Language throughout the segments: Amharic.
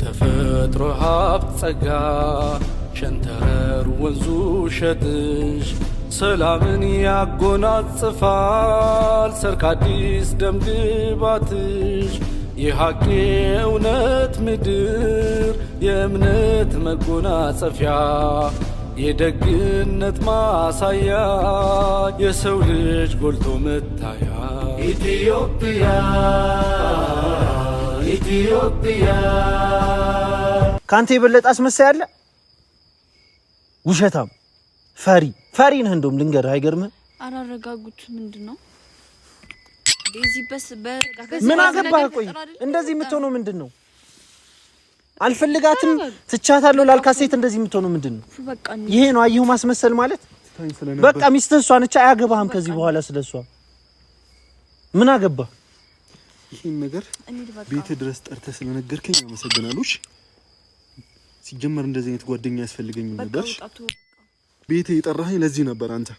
የተፈጥሮ ሀብት ጸጋ ሸንተረር ወንዙ ሸትሽ ሰላምን ያጎናጽፋል ሰርክ አዲስ ደም ግባትሽ የሐቅ እውነት ምድር የእምነት መጎናጸፊያ የደግነት ማሳያ የሰው ልጅ ጎልቶ መታያ ኢትዮጵያ ኢትዮጵያ ካንተ የበለጠ አስመሳይ አለ ውሸታም ፈሪ ነህ እንደውም ልንገርህ አይገርምህ አራረጋጉት ምንድነው ምን አገባህ ቆይ እንደዚህ የምትሆነው ምንድነው አልፈልጋትም ትቻታለሁ ላልካት ሴት እንደዚህ የምትሆነው ምንድነው ይሄ ነው አየሁ ማስመሰል ማለት በቃ ሚስትህ እሷ ነች አያገባህም ከዚህ በኋላ ስለሷ ምን አገባህ ይሄን ነገር ቤት ድረስ ጠርተህ ስለነገርከኝ አመሰግናለሁ ሲጀመር እንደዚህ አይነት ጓደኛ ያስፈልገኝ ነበር ቤት የጠራኸኝ ለዚህ ነበር አንተ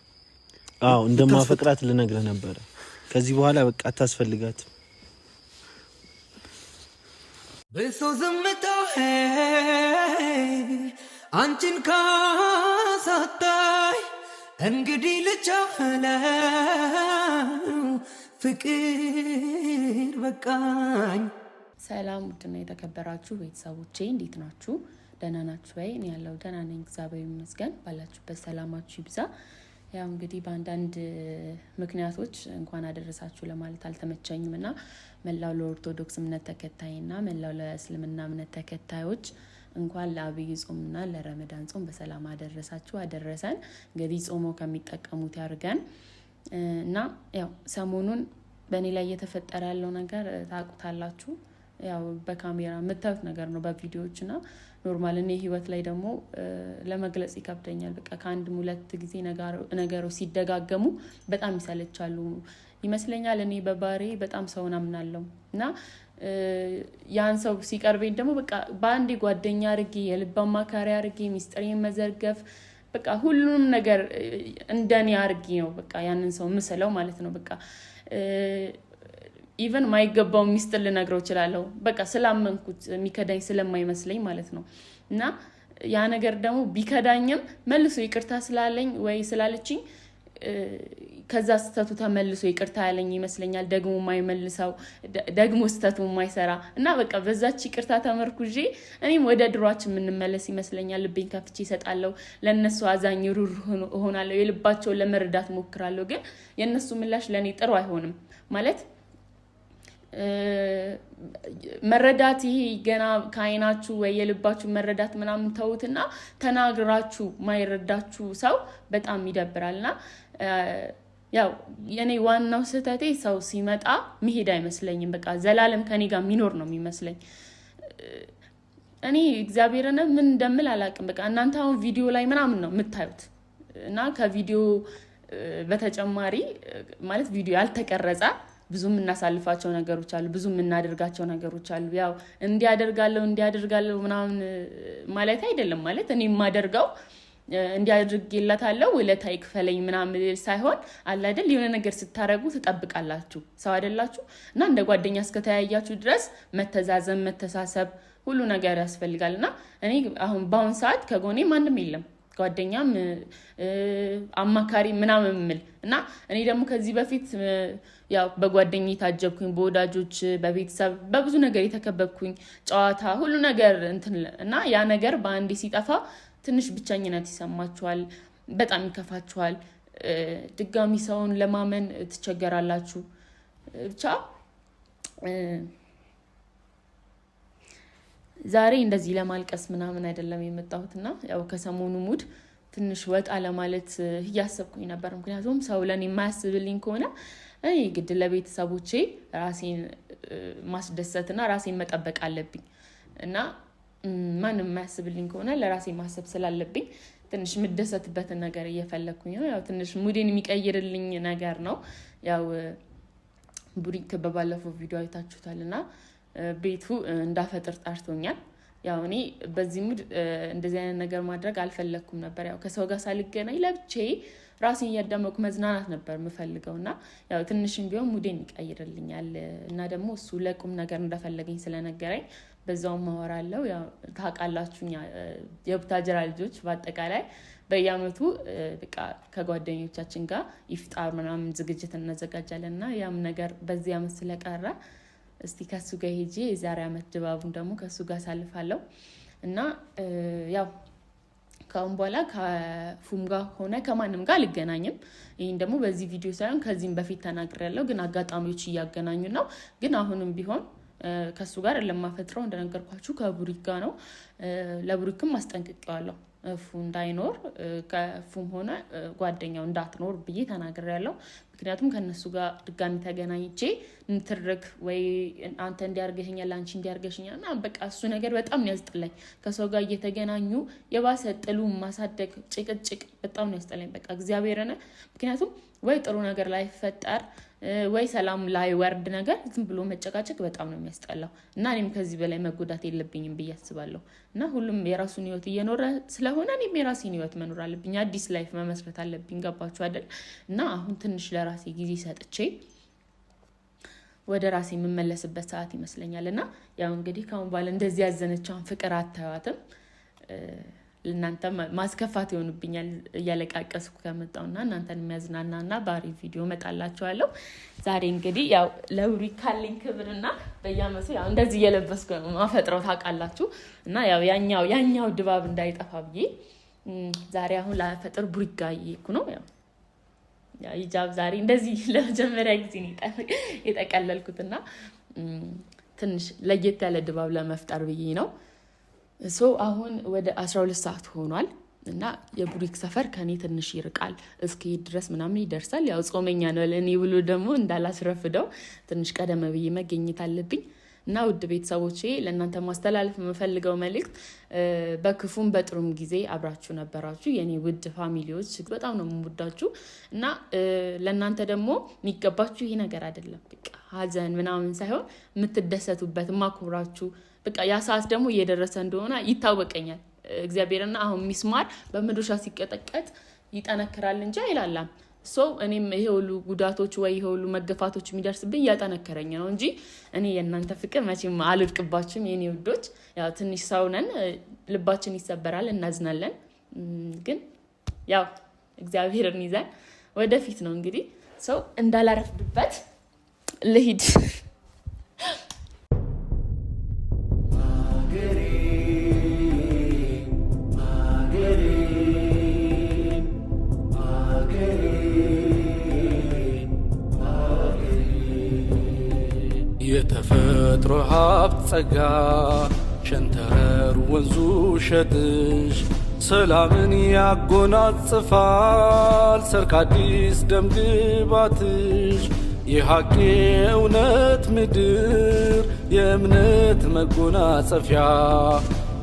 አዎ እንደማፈቅራት ልነግርህ ነበር ከዚህ በኋላ በቃ አታስፈልጋት በሶ ዝምታው አንቺን ካሳጣይ እንግዲህ ልቻለው ፍቅር በቃኝ ሰላም ውድና የተከበራችሁ ቤተሰቦቼ እንዴት ናችሁ ደህና ናችሁ ወይ እኔ ያለው ደህና ነኝ እግዚአብሔር ይመስገን ባላችሁበት ሰላማችሁ ይብዛ ያው እንግዲህ በአንዳንድ ምክንያቶች እንኳን አደረሳችሁ ለማለት አልተመቸኝምና መላው ለኦርቶዶክስ እምነት ተከታይና መላው ለእስልምና እምነት ተከታዮች እንኳን ለአብይ ጾምና ለረመዳን ጾም በሰላም አደረሳችሁ አደረሰን እንግዲህ ጾሞ ከሚጠቀሙት ያርገን እና ያው ሰሞኑን በእኔ ላይ እየተፈጠረ ያለው ነገር ታውቁታላችሁ ያው በካሜራ የምታዩት ነገር ነው በቪዲዮዎችና ኖርማል እኔ ህይወት ላይ ደግሞ ለመግለጽ ይከብደኛል በቃ ከአንድ ሁለት ጊዜ ነገሮች ሲደጋገሙ በጣም ይሰለቻሉ ይመስለኛል እኔ በባሬ በጣም ሰውን አምናለሁ እና ያን ሰው ሲቀርበኝ ደግሞ በቃ በአንድ ጓደኛ አርጌ የልብ አማካሪ አርጌ ሚስጥሬን መዘርገፍ በቃ ሁሉንም ነገር እንደኔ አርጌ ነው በቃ ያንን ሰው መስለው ማለት ነው በቃ ኢቭን ማይገባው ሚስጥር ልነግረው ይችላልው በቃ ስላመንኩት ሚከዳኝ ስለማይመስለኝ ማለት ነው እና ያ ነገር ደግሞ ቢከዳኝም መልሶ ይቅርታ ስላለኝ ወይ ስላለችኝ ከዛ ስተቱ ተመልሶ ይቅርታ ያለኝ ይመስለኛል ደግሞ ማይመልሰው ደግሞ ስተቱ ማይሰራ እና በቃ በዛች ይቅርታ ተመርኩጂ እኔም ወደ ድሯችን ምንመለስ ይመስለኛል ልቤን ከፍቼ ይሰጣለው ለነሱ አዛኝ ሩሩ ሆናለው የልባቸው ለመረዳት ሞክራለሁ ግን የነሱ ምላሽ ለኔ ጥሩ አይሆንም ማለት መረዳት ይሄ ገና ካይናችሁ ወይ የልባችሁ መረዳት ምናምን ተውትና ተናግራችሁ ማይረዳችሁ ሰው በጣም ይደብራልና ያው የኔ ዋናው ስህተቴ ሰው ሲመጣ መሄድ አይመስለኝም በቃ ዘላለም ከኔ ጋር ሚኖር ነው የሚመስለኝ እኔ እግዚአብሔርን ምን እንደምል አላቅም በቃ እናንተ አሁን ቪዲዮ ላይ ምናምን ነው የምታዩት እና ከቪዲዮ በተጨማሪ ማለት ቪዲዮ ያልተቀረጸ ብዙ እናሳልፋቸው ነገሮች አሉ ብዙ እናደርጋቸው ነገሮች አሉ ያው እንዲያደርጋለሁ ምናምን ማለት አይደለም ማለት እኔ ማደርጋው እንዲያድርግላታለው ወለታይ ክፈለኝ ምናምን ሳይሆን አለ አይደል የሆነ ነገር ስታረጉ ተጠብቃላችሁ ሰው አይደላችሁ እና እንደ ጓደኛ እስከተያያችሁ ድረስ መተዛዘን መተሳሰብ ሁሉ ነገር ያስፈልጋልና እኔ አሁን ባውን ሰዓት ከጎኔ ማንንም የለም ጓደኛም አማካሪ ምናምን እና እኔ ደግሞ ከዚህ በፊት ያው በጓደኛዬ ታጀብኩኝ በወዳጆች በቤተሰብ በብዙ ነገር የተከበብኩኝ ጨዋታ ሁሉ ነገር እና ያ ነገር በአንዴ ሲጠፋ ትንሽ ብቻኝነት ይሰማችኋል በጣም ይከፋችኋል ድጋሚ ሰውን ለማመን ትቸገራላችሁ ብቻ ዛሬ እንደዚህ ለማልቀስ ምናምን አይደለም የመጣሁትና ያው ከሰሞኑ ሙድ ትንሽ ወጣ ለማለት ያሰብኩኝ ነበር ምክንያቱም ሰው ለኔ የማያስብልኝ ከሆነ እኔ ግድ ለቤተሰቦቼ ራሴን ማስደሰትና ራሴን መጠበቅ አለብኝ እና ማንም የማያስብልኝ ከሆነ ለራሴ ማሰብ ስላለብኝ ትንሽ ምደሰትበት ነገር እየፈለኩኝ ነው ያው ትንሽ ሙዴን የሚቀይርልኝ ነገር ነው ያው ቡሪክ በባለፈው ቪዲዮ አይታችሁታልና ቤቱ እንዳፈጥር ጣርቶኛል ያው እኔ በዚህ ሙድ እንደዚህ አይነት ነገር ማድረግ አልፈለኩም ነበር ያው ከሰው ጋር ሳልገናኝ ለብቻዬ ራሴን ያዳመኩ መዝናናት ነበር የምፈልገውና ያው ትንሽም ቢሆን ሙዴን ይቀይርልኛል እና ደግሞ እሱ ለቁም ነገር እንደፈለገኝ ስለነገረኝ በዛው ማወራለው ያው ታውቃላችሁኛ የቡታጀራ ልጆች በአጠቃላይ በየአመቱ በቃ ከጓደኞቻችን ጋር ኢፍጣር ምናምን ዝግጅት እናዘጋጃለንና ያም ነገር በዚህ አመት ስለቀረ እስቲ ከሱ ጋር ሄጄ የዛሬ አመት ድባቡን ደግሞ ከሱ ጋር ሳልፋለሁ እና ያው ካሁን በኋላ ከፉም ጋር ሆነ ከማንም ጋር አልገናኝም። ይሄን ደግሞ በዚህ ቪዲዮ ሳይሆን ከዚህም በፊት ተናግሬያለሁ፣ ግን አጋጣሚዎች እያገናኙ ነው። ግን አሁንም ቢሆን ከሱ ጋር ለማፈጥረው እንደነገርኳችሁ ከቡሪክ ጋር ነው። ለቡሪክም አስጠንቅቄዋለሁ ፉ እንዳይኖር ከፉም ሆነ ጓደኛው እንዳትኖር ብዬ ተናግሬያለሁ። ምክንያቱም ከነሱ ጋር ድጋሚ ተገናኝቼ እንትርክ ወይ አንተ እንዲያርገኛል አንቺ እንዲያርገሽኛል እና በቃ እሱ ነገር በጣም ነው ያስጠላኝ። ከሰው ጋር እየተገናኙ የባሰ ጥሉ ማሳደግ ጭቅጭቅ በጣም ነው ያስጠላኝ። በቃ እግዚአብሔርን ምክንያቱም ወይ ጥሩ ነገር ላይ ፈጠር ወይ ሰላም ላይ ወርድ ነገር ዝም ብሎ መጨቃጨቅ በጣም ነው የሚያስጠላው እና እኔም ከዚህ በላይ መጎዳት የለብኝም ብዬ አስባለሁ። እና ሁሉም የራሱን ህይወት እየኖረ ስለሆነ እኔም የራሴን ህይወት መኖር አለብኝ፣ አዲስ ላይፍ መመስረት አለብኝ። ገባችሁ አይደል? እና አሁን ትንሽ ለራሴ ጊዜ ሰጥቼ ወደ ራሴ የምመለስበት ሰዓት ይመስለኛል። እና ያው እንግዲህ ካሁን በኋላ እንደዚህ ያዘነቻውን ፍቅር አታዩዋትም። ለእናንተ ማስከፋት ይሆንብኛል እያለቃቀስኩ ከመጣውና እናንተን የሚያዝናናና ባሪ ቪዲዮ መጣላችኋለሁ። ዛሬ እንግዲህ ያው ለቡሪክ ካለኝ ክብርና በየአመቱ ያው እንደዚህ እየለበስኩ ነው ማፈጥረው ታውቃላችሁ። እና ያው ያኛው ድባብ እንዳይጠፋ ብዬ ዛሬ አሁን ለፈጥር ቡሪክ ጋር እየሄድኩ ነው። ያው ሂጃብ ዛሬ እንደዚህ ለመጀመሪያ ጊዜ ነው የጠቀለልኩትና ትንሽ ለየት ያለ ድባብ ለመፍጠር ብዬ ነው። አሁን ወደ 12 ሰዓት ሆኗል እና የቡሪክ ሰፈር ከኔ ትንሽ ይርቃል። እስኪ ድረስ ምናምን ይደርሳል። ያው ጾመኛ ነው ለኔ ብሎ ደግሞ እንዳላስረፍደው ትንሽ ቀደም ብዬ መገኘት አለብኝ። እና ውድ ቤተሰቦቼ ለእናንተ ማስተላለፍ የምፈልገው መልእክት በክፉም በጥሩም ጊዜ አብራችሁ ነበራችሁ የኔ ውድ ፋሚሊዎች፣ በጣም ነው የምወዳችሁ እና ለእናንተ ደግሞ የሚገባችሁ ይሄ ነገር አይደለም በቃ ሀዘን ምናምን ሳይሆን የምትደሰቱበት ማክብራችሁ በቃ ያ ሰዓት ደግሞ እየደረሰ እንደሆነ ይታወቀኛል። እግዚአብሔርና አሁን ሚስማር በመዶሻ ሲቀጠቀጥ ይጠነክራል እንጂ አይላላም። እኔም ይሄ ሁሉ ጉዳቶች ወይ ይሄ ሁሉ መገፋቶች የሚደርስብኝ ያጠነከረኝ ነው እንጂ እኔ የእናንተ ፍቅር መቼም አልወድቅባችሁም የኔ ውዶች። ያው ትንሽ ሰው ነን፣ ልባችን ይሰበራል፣ እናዝናለን። ግን ያው እግዚአብሔርን ይዘን ወደፊት ነው እንግዲህ እንዳላረፍድበት ልሂድ። የተፈጥሮ ሀብት ጸጋ ሸንተረር ወንዙ ሸትሽ ሰላምን ያጎናጽፋል ሰርክ አዲስ ደምግባትሽ የሐቅ እውነት ምድር የእምነት መጎናጸፊያ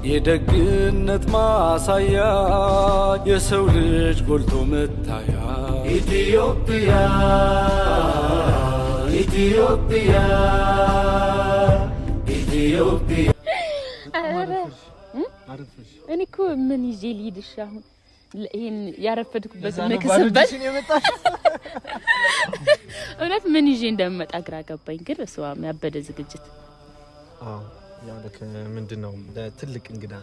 የደግነት ማሳያ የሰው ልጅ ጎልቶ መታያ ኢትዮጵያ ኢትዮጵያ ኢትዮጵያ። እኔ እኮ ምን ይዤ ልሂድሽ አሁን ይሄን ያረፈድኩበት መከሰበት እውነት ምን ይዤ እንደምመጣ ግራ ገባኝ። ግን እሷ ያበደ ዝግጅት ያው ምንድነው ለትልቅ እንግዳ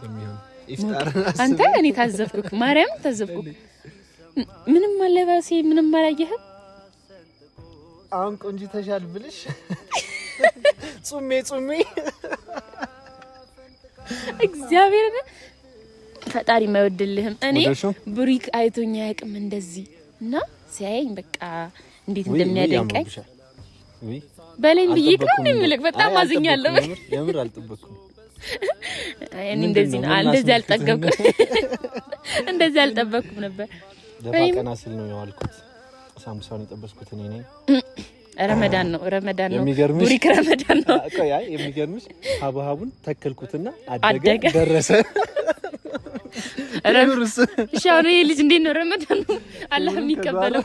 የሚሆን ኢፍጣር አንተ እኔ ታዘብኩክ፣ ማርያም ታዘብኩክ። ምንም አለባሴ ምንም አላየህም። አሁን ቆንጂተሻል ብልሽ ጹሜ እግዚአብሔር ፈጣሪ ማይወድልህም። እኔ ቡሪክ አይቶኛ ያቅም እንደዚህ እና ሲያየኝ በቃ እንዴት እንደሚያደንቀኝ በለኝ ብዬ ነው የሚልክ። በጣም አዝኛለሁ። የምር አልጠበቅኩም። እኔ እንደዚህ አልጠበቅኩም ነበር። ደፋቀና ስል ነው ያልኩት። ሳምሳውን የጠበስኩት እኔ ነኝ። ረመዳን ነው ቡሪክ ረመዳን ነው። አይ የሚገርምሽ ሀብሀቡን ተከልኩትና አደገ ደረሰ። ረምሩስ ሻው ይሄ ልጅ እንዴት ነው ረመዳን ነው አላህ የሚቀበለው?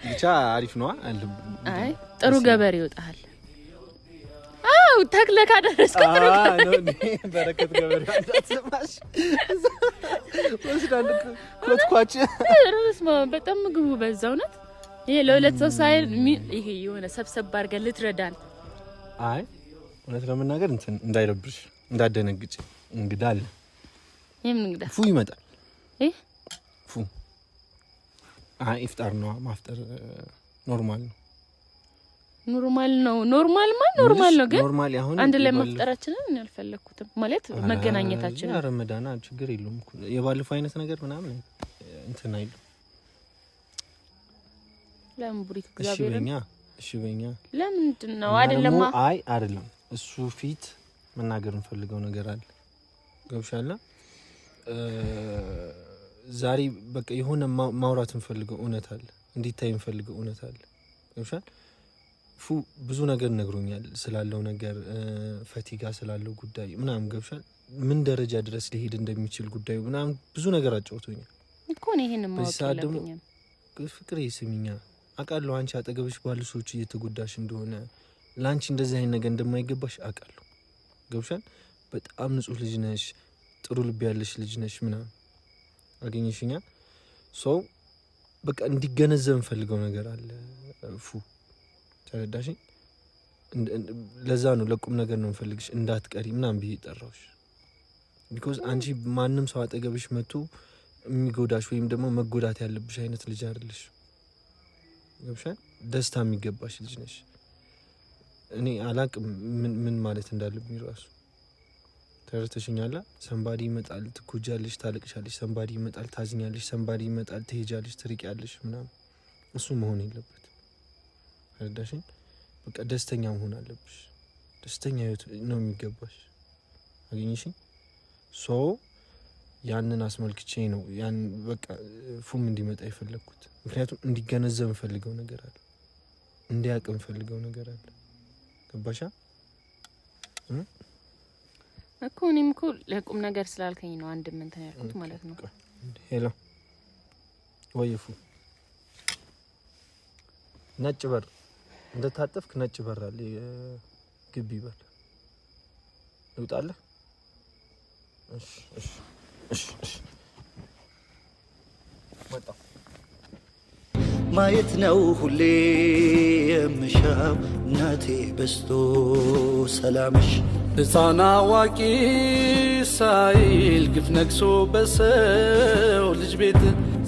ብቻ አሪፍ ነው። አይ ጥሩ ገበሬ ይወጣል። ተክለካ ደረስኩ። ጥሩ በረከት ገበሬ አዳስማሽ ወስዳን ኮትኳች ረስማ በጣም ምግቡ በዛው ነው። ይሄ ለሁለት ሰው ሳይል ይሄ የሆነ ሰብሰብ አድርገን ልትረዳን አይ እውነት ለመናገር እንትን እንዳይረብሽ እንዳደነግጭ እንግዳ አለ። የምን እንግዳ? ፉ ይመጣል። ፉ አይ ኢፍጣር ነው ማፍጠር ኖርማል ነው። ኖርማል ነው ግን አንድ ላይ መፍጠራችንን እኔ አልፈለኩትም ማለት መገናኘታችንን። ያ ረመዳን ችግር የለውም እኮ የባለፈው አይነት ነገር ምናምን እንትን አይደለም። ለምን ቡሪክ እግዚአብሔር እሺ በኛ ለምንድን ነው አይደለም? አይ አይደለም እሱ ፊት መናገር እንፈልገው ነገር አለ። ገብሻላ ዛሬ በቃ የሆነ ማውራት እንፈልገው እውነት አለ። እንዲታይ እንፈልገው እውነት አለ። ገብሻል ፉ ብዙ ነገር ነግሮኛል ስላለው ነገር ፈቲጋ ስላለው ጉዳይ ምናምን ገብሻል ምን ደረጃ ድረስ ሊሄድ እንደሚችል ጉዳዩ ምናምን ብዙ ነገር አጫውቶኛል እኮ ነው። ይሄንን ማወቅ አለብኝ። ፍቅሬ ስሚኛ አውቃለሁ አንቺ አጠገብሽ ባሉ ሰዎች እየተጎዳሽ እንደሆነ ላንቺ እንደዚህ አይነት ነገር እንደማይገባሽ አውቃለሁ። ገብሻል በጣም ንጹህ ልጅ ነሽ፣ ጥሩ ልብ ያለሽ ልጅ ነሽ ምናምን አገኘሽኛ ሶ በቃ እንዲገነዘብ እንፈልገው ነገር አለ ፉ ተረዳሽኝ? ለዛ ነው ለቁም ነገር ነው እንፈልግሽ እንዳትቀሪ ምናምን ብዬ ጠራውሽ። ቢኮዝ አንቺ ማንም ሰው አጠገብሽ መጥቶ የሚጎዳሽ ወይም ደግሞ መጎዳት ያለብሽ አይነት ልጅ አይደለሽ። ገብሻል ደስታ የሚገባሽ ልጅ ነሽ። እኔ አላቅም ምን ማለት እንዳለብኝ ራሱ ተረድተሽኛል? ሰንባዲ ይመጣል ትጎጃለሽ፣ ታለቅሻለሽ፣ ሰንባዲ ይመጣል ታዝኛለሽ፣ ሰንባዲ ይመጣል ትሄጃለሽ፣ ትርቂያለሽ ምናምን እሱ መሆን የለበት። ተረዳሽኝ? በቃ ደስተኛ መሆን አለብሽ። ደስተኛ ህይወት ነው የሚገባሽ። አገኘሽኝ? ሶ ያንን አስመልክቼ ነው ያን በቃ ፉም እንዲመጣ የፈለኩት። ምክንያቱም እንዲገነዘብ እንፈልገው ነገር አለ፣ እንዲያውቅ እንፈልገው ነገር አለ። ገባሻ እኮ እኔም እኮ ለቁም ነገር ስላልከኝ ነው አንድ ምን ተያልኩት ማለት ነው። ሄሎ ወይፉ ነጭ በር እንደታጠፍክ ነጭ በር አለ ግቢ በር ልውጣለህ? እሺ ወጣ ማየት ነው ሁሌ የምሻው እናቴ በስቶ ሰላምሽ ሕፃን አዋቂ ሳይል ግፍ ነግሶ በሰው ልጅ ቤት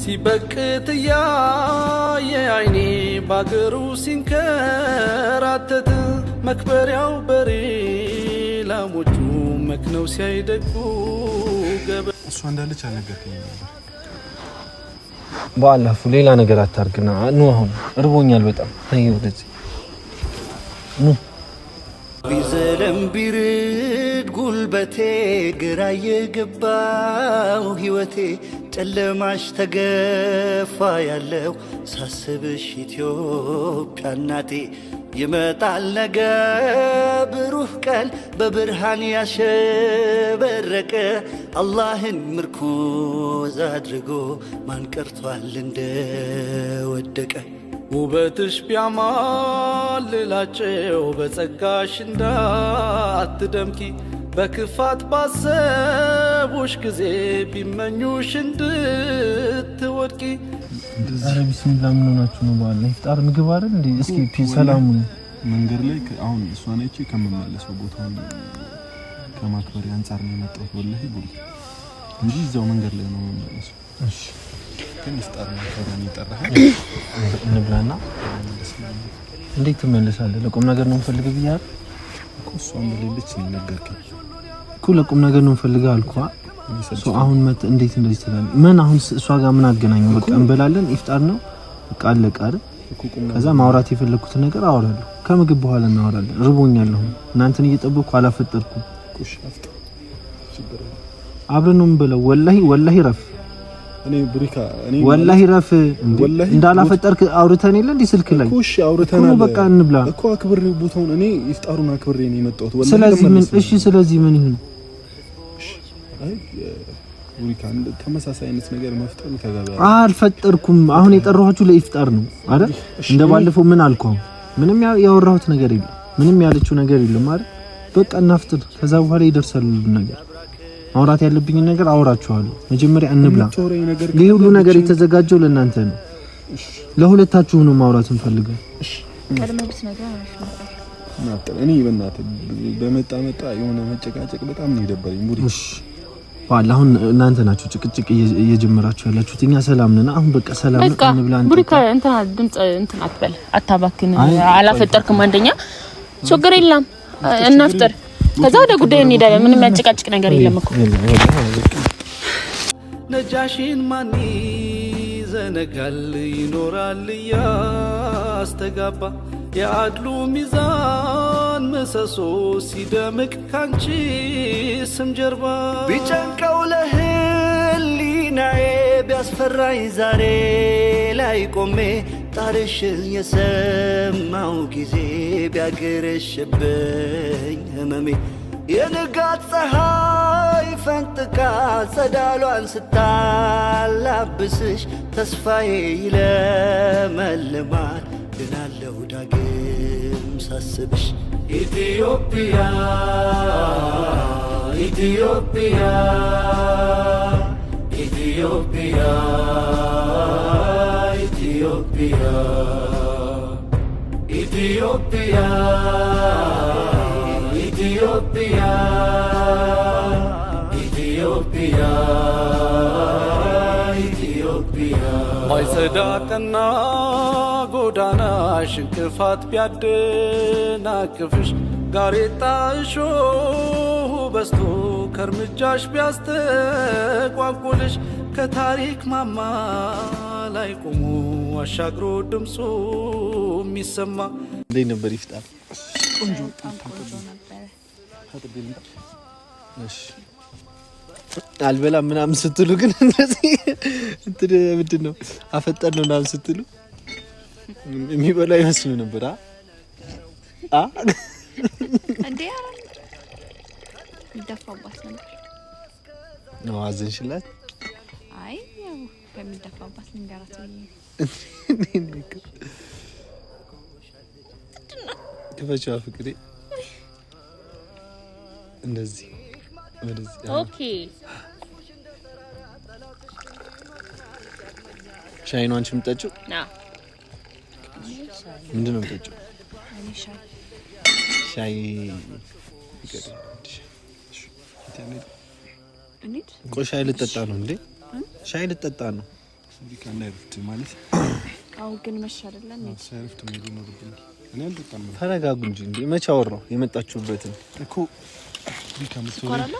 ሲበቅት እያየ አይኔ ባገሩ ሲንከራተት መክበሪያው በሬ ላሞቹ መክነው ሲያይደጉ ገበ እሷ እንዳለች አልነገርከኝ ነበር። በአላህ ሌላ ነገር አታርግና ኑ አሁን እርቦኛል በጣም ነይ ወደዚህ ኑ። ቢዘለም ቢርድ ጉልበቴ ግራ የገባው ህይወቴ ጨለማሽ ተገፋ ያለው ሳስብሽ ኢትዮጵያ እናቴ ይመጣል ነገ ብሩህ ቀን በብርሃን ያሸበረቀ አላህን ምርኩዝ አድርጎ ማን ቀርቷል እንደወደቀ ውበትሽ ቢያማልላቸው በጸጋሽ እንዳትደምቂ በክፋት ባሰቡሽ ጊዜ ቢመኙሽ እንድትወድቂ። ኧረ ቢስሚላህ ምን ሆናችሁ ነው? በኋላ ኢፍጣር ምግብ አይደል እንዴ? እስኪ ሰላም መንገድ ላይ አሁን እሷን አይቼ ከመመለሰው ቦታውን ከማክበር አንፃር ነው የመጣሁት ወላሂ ቡል እንጂ እዛው መንገድ ላይ ነው የምመለሰው። እሺ ግን ኢፍጣር ነው ከረን ይጠራህ እንብላና እንዴት ትመለሳለህ? ለቁም ነገር ነው የምፈልገው ብያለሁ እኮ እሷን በሌለች ነው ነገርከኝ እኮ ለቁም ነገር ነው የምፈልገው አልኳ። አሁን እንዴት እንደዚህ ትላለህ? ምን አሁን እሷ ጋር ምን አገናኘው? በቃ እንበላለን ኢፍጣር ነው በቃ አለቀ አይደል? ከዛ ማውራት የፈለኩት ነገር አወራለሁ። ከምግብ በኋላ እናወራለን። ርቦኛል። አሁን እናንተን እየጠበቅኩ አላፈጠርኩም። አብረን ነው የምንበላው። ወላሂ ረፍ ወላሂ ረፍ እንዳላፈጠርክ አውርተን የለ እንዴ ስልክ ላይ እሺ አውርተናል። በቃ እንብላ እኮ አክብሬ ቦታውን እኔ ኢፍጣሩን አክብሬ ነው የመጣሁት ወላሂ። ስለዚህ ምን ይሁን? አይ ቡሪካ ተመሳሳይ አይነት ነገር መፍጠሩ ተገቢ አልፈጠርኩም። አሁን የጠራኋችሁ ለኢፍጣር ነው አይደል? እንደባለፈው ምን አልኳው? ምንም ያወራሁት ነገር የለም። ምንም ያለችው ነገር የለም አይደል? በቃ እናፍጥር። ከዛ በኋላ ይደርሳል ነገር። ማውራት ያለብኝ ነገር አወራችኋለሁ። መጀመሪያ እንብላ። ይሄ ሁሉ ነገር የተዘጋጀው ለእናንተ ነው። ለሁለታችሁ ነው ማውራት እንፈልገው። ቀድመህ ብትነግረን እኔ በእናትህ በመጣ የሆነ መጨቃጨቅ በጣም ነው የደበረኝ ሙሪ። እሺ ባላ አሁን እናንተ ናችሁ ጭቅጭቅ እየጀመራችሁ ያላችሁት። እኛ ሰላም ነን። አሁን በቃ ሰላም ነን ብላን ቡሪካ እንትና ድምጽ እንትና አትበል፣ አታባክን። አላፈጠርክም አንደኛ ችግር የለም እናፍጠር፣ ከዛ ወደ ጉዳይ እንሄዳለን። ምንም ያጨቃጭቅ ነገር የለም እኮ ነጃሽን ማን ዘነጋል ይኖራል ያስተጋባ የአድሉ ሚዛን ምሰሶ ሲደምቅ ካንቺ ስም ጀርባ ቢጨንቀው ለህሊናዬ ቢያስፈራኝ ዛሬ ላይ ቆሜ ጣርሽን የሰማው ጊዜ ቢያገረሽብኝ ህመሜ የንጋት ፀሐይ ፈንጥቃ ጸዳሏን ስታላብስሽ ተስፋዬ ይለመልማል ድናለው ዳግም ሳስብሽ ኢትዮጵያ ኢትዮጵያ ኢትዮጵያ ኢትዮጵያ ኢትዮጵያ ኢትዮጵያ ኢትዮጵያ ኢትዮጵያ ማይጸዳ ቀና ጎዳናሽ እንቅፋት ቢያደናቅፍሽ ጋሬጣ እሾህ በዝቶ ከእርምጃሽ ቢያስተጓጉልሽ ከታሪክ ማማ ላይ ቆሞ አሻግሮ ድምፁ የሚሰማ እንዴት ነበር ይፍጣር? ቆንጆ ነበር። እሺ አልበላም ምናምን ስትሉ ግን እንደዚህ ምንድን ነው አፈጠን ነው ምናምን ስትሉ የሚበላ ይመስሉ ነበር። እንዴ ይደፋባት ነበር ነው አዘንሽላት? አይ ያው በሚደፋባት ልንገራት ክፈቻው ፍቅሬ እንደዚህ ወደዚህ። ኦኬ ሻይ ነው አንቺ የምትጠጪው? ምንድን ነው የምትጠጪው? ሻይ ቆይ ሻይ ልጠጣ ነው እንዴ? ሻይ ልጠጣ ነው ቢካናይፍት ማለት አው ግን መሻለለን ነው ሳይፍት ነው የሚኖርብኝ። እኔ አልጠጣም። ተረጋጉ እንጂ እንዴ መቼ አወራው የመጣችሁበትን እኮ ቢካምስ ኮራላ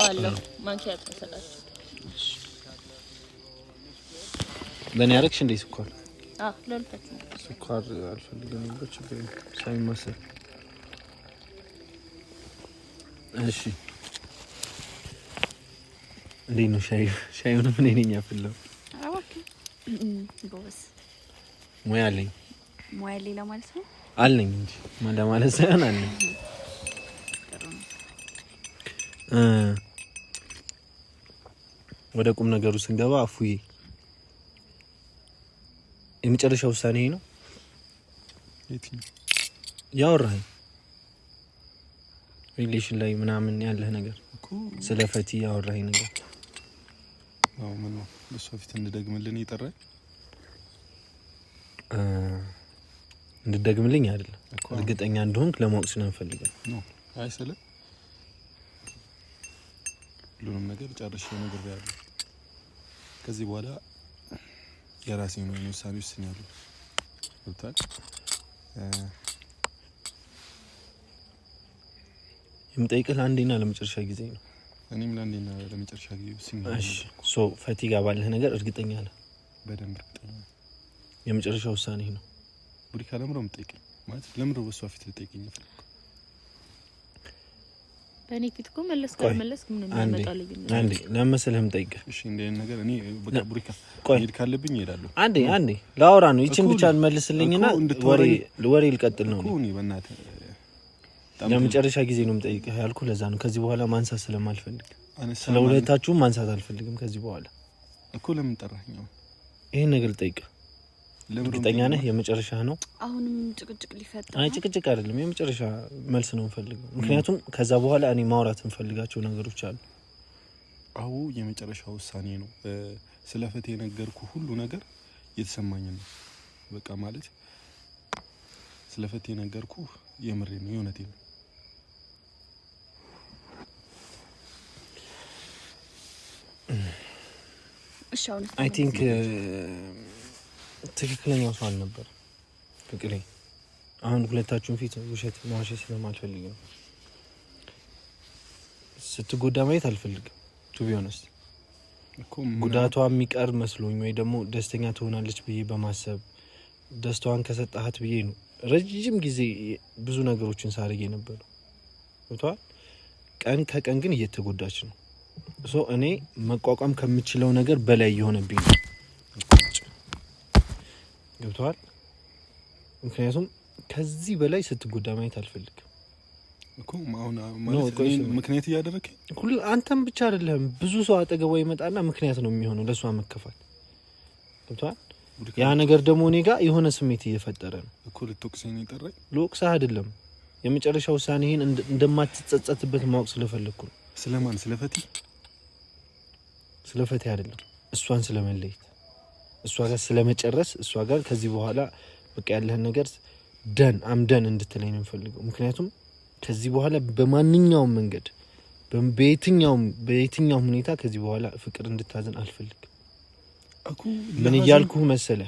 አለ ማንኪያ ተሰጣችሁ። ለኔ ያረክሽ እንዴ ስኳር? ለልፈት ስኳር አልፈልግም ነበር ችግር ሳይመሰል። እሺ እንዴት ነው ሻዩን ምን ነኝ ያፈለው? አዋቂ ጎበስ ሙያ አለኝ። ሙያ ሌላ ማለት ነው አለኝ እንጂ ማለት ሳይሆን አለኝ። ወደ ቁም ነገሩ ስንገባ አፉዬ የመጨረሻ ውሳኔ ነው ያወራህ ሪሌሽን ላይ ምናምን ያለህ ነገር እኮ ስለ ፈቲ ያወራህ ነገር አው ምን ነው እሱ ፊት እንደደግምልኝ ይጠራል እንድደግምልኝ አይደለም እርግጠኛ እንደሆንክ ለማወቅ ስለምፈልገው ነው። አይሰለ ሁሉንም ነገር ጨርሼ ነገር ያለው ከዚህ በኋላ የራሴ ነው ውሳኔ ወስኛለሁ። ወጣት የምጠይቅህ አንዴና ለመጨረሻ ጊዜ ነው። እኔም ለአንዴና ለመጨረሻ ጊዜ ወስኛለሁ። እሺ ሶ ፈቲ ጋር ባለህ ነገር እርግጠኛ ነህ? በደንብ እርግጠኛ ነኝ። የመጨረሻ ውሳኔ ነው። ቡሪካ ለምሮ የምጠይቀኝ ማለት ለምሮ በሷ ፊት ልጠይቀኝ ይፈልግ በእኔ ፊት እኮ መለስክ ምን እንደመጣልኝ አንዴ ለመሰለህም ጠይቀህ። እሺ እንደ ነገር እኔ በቃ ቡሪካ ሄድ ካለብኝ እሄዳለሁ። አንዴ ላውራ ነው። ይችን ብቻ መልስልኝና ወሬ ልቀጥል ነው። እኔ በእናትህ ለመጨረሻ ጊዜ ነው የምጠይቅህ ያልኩህ ለዛ ነው። ከዚህ በኋላ ማንሳት ስለማልፈልግ ስለ ሁለታችሁም ማንሳት አልፈልግም ከዚህ በኋላ እኮ። ለምን ጠራኸኝ? ይሄን ነገር ልጠይቅህ። እርግጠኛ ነህ የመጨረሻ ነው? አሁንም ጭቅጭቅ ሊፈጠር? አይ ጭቅጭቅ አይደለም፣ የመጨረሻ መልስ ነው የምፈልገው። ምክንያቱም ከዛ በኋላ እኔ ማውራት የምፈልጋቸው ነገሮች አሉ። አዎ የመጨረሻ ውሳኔ ነው። ስለ ፈቴ የነገርኩ ሁሉ ነገር የተሰማኝ ነው። በቃ ማለት ስለፈቴ ነገርኩ የምሬ ነው የሆነቴ ነው አይ ቲንክ ትክክለኛው ሰው አልነበር ፍቅሬ አሁን ሁለታችሁን ፊት ውሸት ማዋሸት ስለማልፈልግ ነው ስትጎዳ ማየት አልፈልግም ቱ ቢ ኦነስት ጉዳቷ የሚቀር መስሎኝ ወይ ደግሞ ደስተኛ ትሆናለች ብዬ በማሰብ ደስታዋን ከሰጣሃት ብዬ ነው ረጅም ጊዜ ብዙ ነገሮችን ሳርጌ ነበር ወጣው ቀን ከቀን ግን እየተጎዳች ነው ሶ እኔ መቋቋም ከምችለው ነገር በላይ የሆነብኝ ገብቷል ምክንያቱም ከዚህ በላይ ስትጎዳ ማየት አልፈልግም እኮ አሁን ማለት ምክንያት ያደረክ ሁሉ አንተም ብቻ አይደለም ብዙ ሰው አጠገቧ ይመጣና ምክንያት ነው የሚሆነው ለሷ መከፋት ገብቷል ያ ነገር ደግሞ እኔ ጋር የሆነ ስሜት እየፈጠረ ነው እኮ ልትወቅሰኝ ይጠራይ ሎክሳ አይደለም የመጨረሻ ውሳኔ ይሄን እንደማትጸጸትበት ማወቅ ስለፈለኩ ነው ስለማን ስለፈቲ አይደለም እሷን ስለመለየት እሷ ጋር ስለመጨረስ እሷ ጋር ከዚህ በኋላ በቃ ያለህን ነገር አምደን እንድትለኝ ነው የምፈልገው ምክንያቱም ከዚህ በኋላ በማንኛውም መንገድ በየትኛውም ሁኔታ ከዚህ በኋላ ፍቅር እንድታዘን አልፈልግም እኮ ምን ይያልኩ መሰለ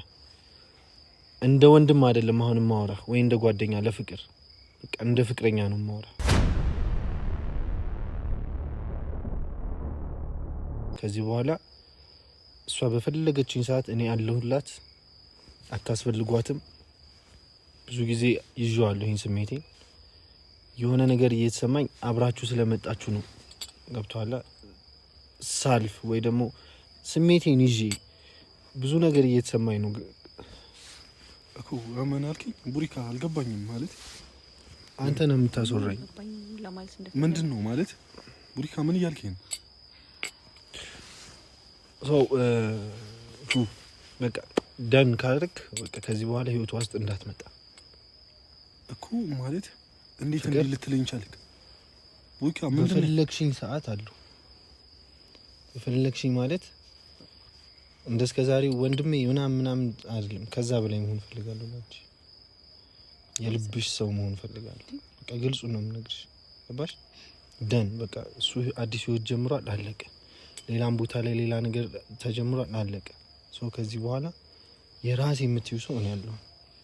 እንደ ወንድም አይደለም አሁን ማውራ ወይ እንደ ጓደኛ ለፍቅር በቃ እንደ ፍቅረኛ ነው ማውራ ከዚህ በኋላ እሷ በፈለገችኝ ሰዓት እኔ አለሁላት አታስፈልጓትም ብዙ ጊዜ ይዤዋለሁ ይሄን ስሜቴ የሆነ ነገር እየተሰማኝ አብራችሁ ስለመጣችሁ ነው ገብቷላ ሳልፍ ወይ ደግሞ ስሜቴን ይዤ ብዙ ነገር እየተሰማኝ ነው እኮ አመናልከኝ ቡሪካ አልገባኝም ማለት አንተ ነው የምታስወራኝ ምንድነው ማለት ቡሪካ ምን ይያልከኝ በቃ ደን ካርክ በቃ ከዚህ በኋላ ህይወት ውስጥ እንዳትመጣ እኮ ማለት እንዴት ልትለኝ ቻልክ ቡሪካ ምንድነው በፈለግሽኝ ሰዓት አሉ በፈለግሽኝ ማለት እንደስከዛሬ ወንድሜ ምናምን አይደለም ከዛ በላይ መሆን ፈልጋለሁ ማለት የልብሽ ሰው መሆን ፈልጋለሁ በቃ ግልጹ ነው የምነግርሽ ገባሽ ደን በቃ እሱ አዲስ ህይወት ጀምሯል አለቀ ሌላም ቦታ ላይ ሌላ ነገር ተጀምሯል አለቀ ሶ ከዚህ በኋላ የራሴ የምትዩ ሰው ነው ያለው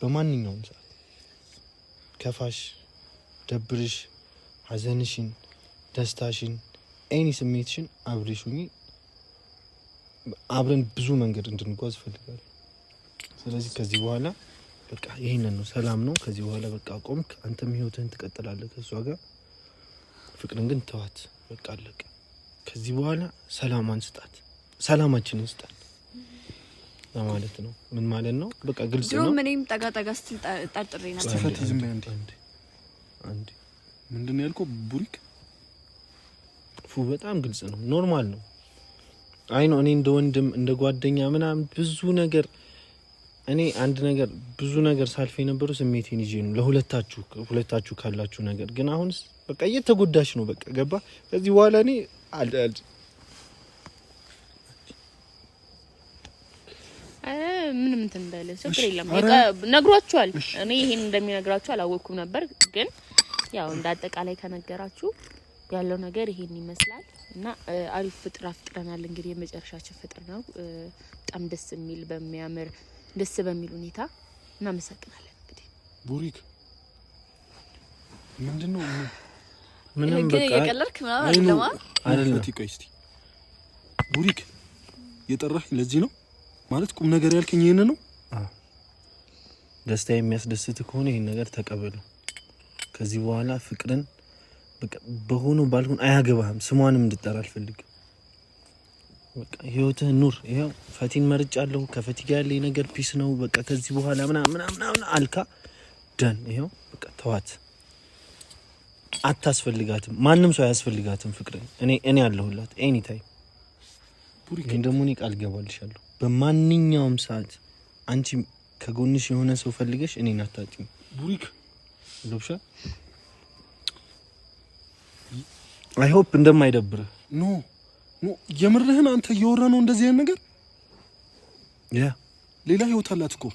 በማንኛውም ሰዓት ከፋሽ ደብርሽ ሐዘንሽን ደስታሽን ኤኒ ስሜትሽን አብሬሽኝ አብረን ብዙ መንገድ እንድንጓዝ ፈልጋለሁ ስለዚህ ከዚህ በኋላ በቃ ይሄንን ነው ሰላም ነው ከዚህ በኋላ በቃ ቆምክ አንተም ህይወትህን ትቀጥላለህ ከሷ ጋር ፍቅርን ግን ተዋት በቃ አለቀ ከዚህ በኋላ ሰላማን ስጣት ሰላማችንን ስጣት ማለት ነው ምን ማለት ነው በቃ ግልጽ ነው ምንም ጠጋ ስትል ጠርጥሬ ነበር ስለፈቲ ዝም አንዴ ምንድነው ያልከው ቡሪክ በጣም ግልጽ ነው ኖርማል ነው አይ ነው እኔ እንደ ወንድም እንደ ጓደኛ ምናምን ብዙ ነገር እኔ አንድ ነገር ብዙ ነገር ሳልፈ የነበረው ስሜቴን ይዤ ነው ለሁለታችሁ ካላችሁ ነገር ግን አሁንስ በቃ እየተጎዳሽ ነው በቃ ገባ ከዚህ በኋላ እኔ ምንም እንትን እንዳለ ችግር የለም ነግሯችኋል እኔ ይሄን እንደሚነግራችሁ አላወኩም ነበር ግን ያው እንዳጠቃላይ ከነገራችሁ ያለው ነገር ይሄን ይመስላል እና አሪፍ ፍጥረናል እንግዲህ የመጨረሻችን ፍጥር ነው በጣም ደስ የሚል በሚያምር ደስ በሚል ሁኔታ እናመሰግናለን እንግዲህ ቡሪክ ምንድነው ምንም በቃ የቀለልክ ምናምን አይደለም እስቲ ቡሪክ የጠራህ ለዚህ ነው ማለት ቁም ነገር ያልከኝ ይሄን ነው ደስታ የሚያስደስት ከሆነ ይሄን ነገር ተቀበሉ ከዚህ በኋላ ፍቅርን በቃ በሆነ ባልኩን አያገባህም ስሟንም እንድጠራ አልፈልግም በቃ ህይወትህን ኑር ይሄው ፈቲን መርጫለሁ ከፈቲ ጋር ያለኝ ነገር ፒስ ነው በቃ ከዚህ በኋላ ምናምን አልካ ደን ይሄው በቃ ተዋት አታስፈልጋትም ማንም ሰው አያስፈልጋትም ፍቅርን እኔ አለሁላት ኤኒ ታይም ቡሪክ እንደሙኒ ቃል ገባልሻለሁ በማንኛውም ሰዓት አንቺ ከጎንሽ የሆነ ሰው ፈልገሽ እኔን አታጪኝ ቡሪክ ሎብሻ አይ ሆፕ እንደማይደብር ኖ የምርህን አንተ እየወራ ነው እንደዚህ አይነት ነገር ያ ሌላ ህይወት አላት እኮ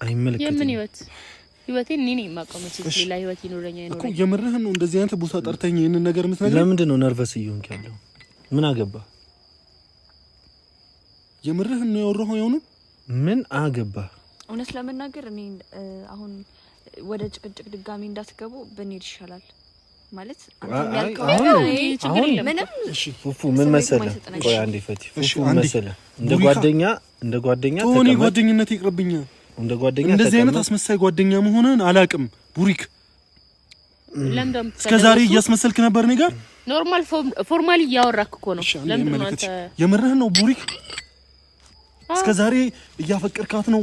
አይመለከትም የምን ህይወት ህይወቴን እኔ ነኝ የማቆመው ሌላ ህይወት ይኖረኛ እኮ የምርህን ነው እንደዚህ አይነት ቦታ ጠርተኝ ይሄንን ነገር የምትነግረኝ ለምንድን ነው ነርቨስ እየሆንክ ያለው ምን አገባ የምርህን ነው ያወራኸው ያው ነው ምን አገባ እውነት ለመናገር እኔ አሁን ወደ ጭቅጭቅ ድጋሚ እንዳትገቡ በኔድ ይሻላል ማለት አንተ ያልከው ምንም እሺ ፉፉ ምን መሰለህ ቆይ አንዴ ፈቲ ፉፉ ምን መሰለህ እንደ ጓደኛ ቶኒ ጓደኝነት ይቅርብኛ እንደ ጓደኛ እንደዚህ አይነት አስመሳይ ጓደኛ መሆንን አላቅም ቡሪክ ለምንድነው እስከዛሬ እያስመሰልክ ነበር እኔ ጋር ኖርማል ፎርማሊ ያወራክ እኮ ነው ለምንድነው አንተ የምርህን ነው ቡሪክ እስከዛሬ እያፈቀርካት ነው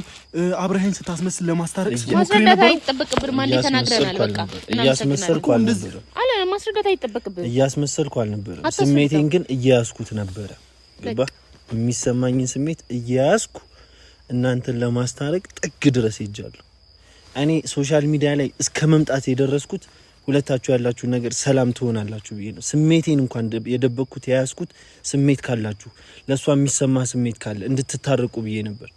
አብረኸኝ ስታስመስል ለማስታረቅ ስትሞክር ነበር አይተበቅብር ማን ተናግረናል በቃ እያስመሰልኩ አልነበረ አለ ማስረጋት አይተበቅብር እያስመሰልኩ አልነበረ ስሜቴን ግን እያያዝኩት ነበር ገባ የሚሰማኝን ስሜት እያያዝኩ እናንተን ለማስታረቅ ጥግ ድረስ ሄጃለሁ እኔ ሶሻል ሚዲያ ላይ እስከ መምጣት የደረስኩት ሁለታችሁ ያላችሁ ነገር ሰላም ትሆናላችሁ ብዬ ነው ስሜቴን እንኳን የደበቅኩት ያያዝኩት ስሜት ካላችሁ ለሷ የሚሰማ ስሜት ካለ እንድትታረቁ ብዬ ነበር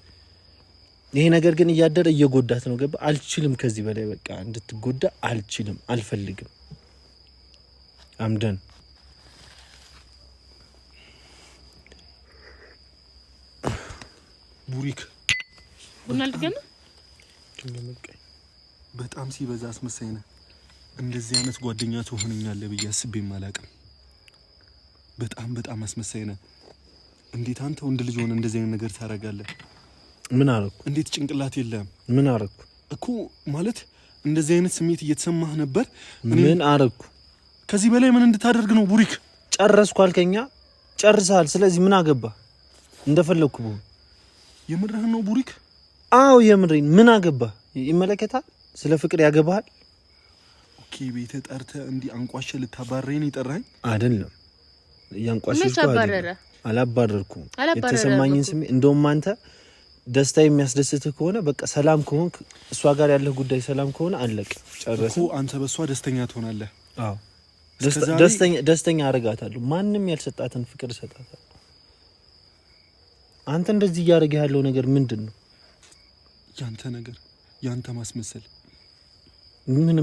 ይሄ ነገር ግን እያደረ እየጎዳት ነው ገባ አልችልም ከዚህ በላይ በቃ እንድትጎዳ አልችልም አልፈልግም አምደን ቡሪክ ቡናልገም በጣም ሲበዛ አስመሳይ ነህ እንደዚህ አይነት ጓደኛ ትሆነኛለህ ብዬ አስቤም አላውቅም በጣም አስመሳይ ነህ እንዴት አንተ ወንድ ልጅ ሆነ እንደዚህ አይነት ነገር ታረጋለህ ምን አረኩ እንዴት ጭንቅላት የለም ምን አረኩ እኮ ማለት እንደዚህ አይነት ስሜት እየተሰማህ ነበር ምን አረኩ ከዚህ በላይ ምን እንድታደርግ ነው ቡሪክ ጨረስኩ አልከኛ ጨርሰሃል ስለዚህ ምን አገባ እንደፈለኩ ነው የምርህን ነው ቡሪክ አው የምሬን ምን አገባ ይመለከታል ስለ ፍቅር ያገባሃል ኦኬ ቤተ ጠርተ እንዲ አንቋሸ ልታባረኝ ይጠራኝ አይደለም ያንቋሸሽኩ አላባረርኩም የተሰማኝን ስሜት እንደውም አንተ ደስታ የሚያስደስትህ ከሆነ በቃ ሰላም ከሆንክ እሷ ጋር ያለህ ጉዳይ ሰላም ከሆነ አለቀ ጨረሰ አንተ በሷ ደስተኛ ትሆናለህ አዎ ደስተኛ አረጋታለሁ ማንንም ያልሰጣትን ፍቅር ሰጣታለሁ አንተ እንደዚህ ያረጋ ያለው ነገር ምንድነው ያንተ ነገር ያንተ ማስመሰል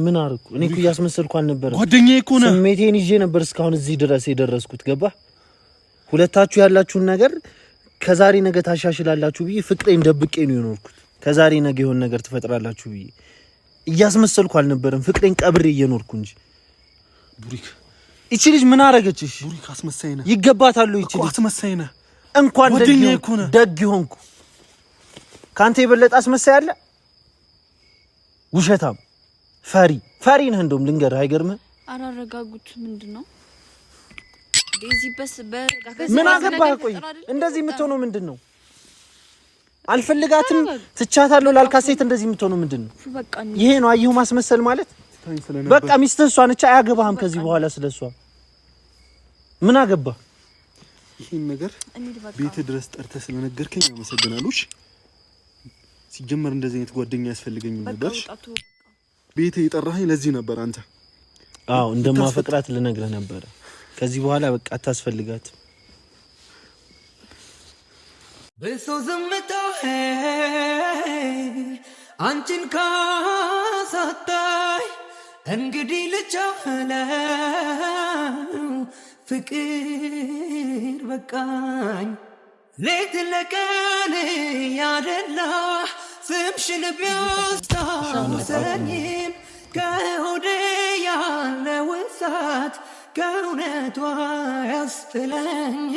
ምን አርኩ እኔ እኮ ያስመሰልኩ አልነበረ ጓደኛዬ እኮ ነው ስሜቴን ይዤ ነበር እስካሁን እዚህ ድረስ የደረስኩት ገባ ሁለታችሁ ያላችሁን ነገር ከዛሬ ነገ ታሻሽላላችሁ ብዬ ፍቅሬን ደብቄ ነው የኖርኩት ከዛሬ ነገ የሆነ ነገር ትፈጥራላችሁ ብዬ እያስመሰልኩ አልነበረም ፍቅሬን ቀብሬ እየኖርኩ እንጂ ቡሪክ እቺ ልጅ ምን አረገችሽ ቡሪክ አስመሳይ ነህ ይገባታል እቺ ልጅ አስመሳይ ነህ እንኳን ደግ ሆንኩ ካንተ የበለጠ አስመሳይ አለ ውሸታም ፈሪ ነህ እንደውም ልንገርህ አይገርምህ አራረጋጉት ምንድነው ዴዚ በስ ምን አገባህ ቆይ እንደዚህ የምትሆነው ምንድነው አልፈልጋትም ትቻታለሁ ላልካሴት እንደዚህ የምትሆነው ምንድነው ይሄ ነው አየሁ ማስመሰል ማለት በቃ ሚስትህ እሷ ነች አያገባህም ከዚህ በኋላ ስለሷ ምን አገባህ ይሄን ነገር ቤት ድረስ ጠርተህ ስለነገርከኝ አመሰግናለሁ ሲጀመር እንደዚህ አይነት ጓደኛ ያስፈልገኝ ነበር ቤት የጠራኸኝ ለዚህ ነበር አንተ አዎ እንደማፈቅራት ልነግርህ ነበር ከዚህ በኋላ በቃ አታስፈልጋት በሶ ዝምታ አንቺን ካሳጣይ እንግዲህ ልቻለው ፍቅር በቃኝ ሌት ለቀን ያደላ ስምሽን ቢያስታውሰኝም ከሆዴ ያለው እሳት ከእውነቷ ያስጥለኝ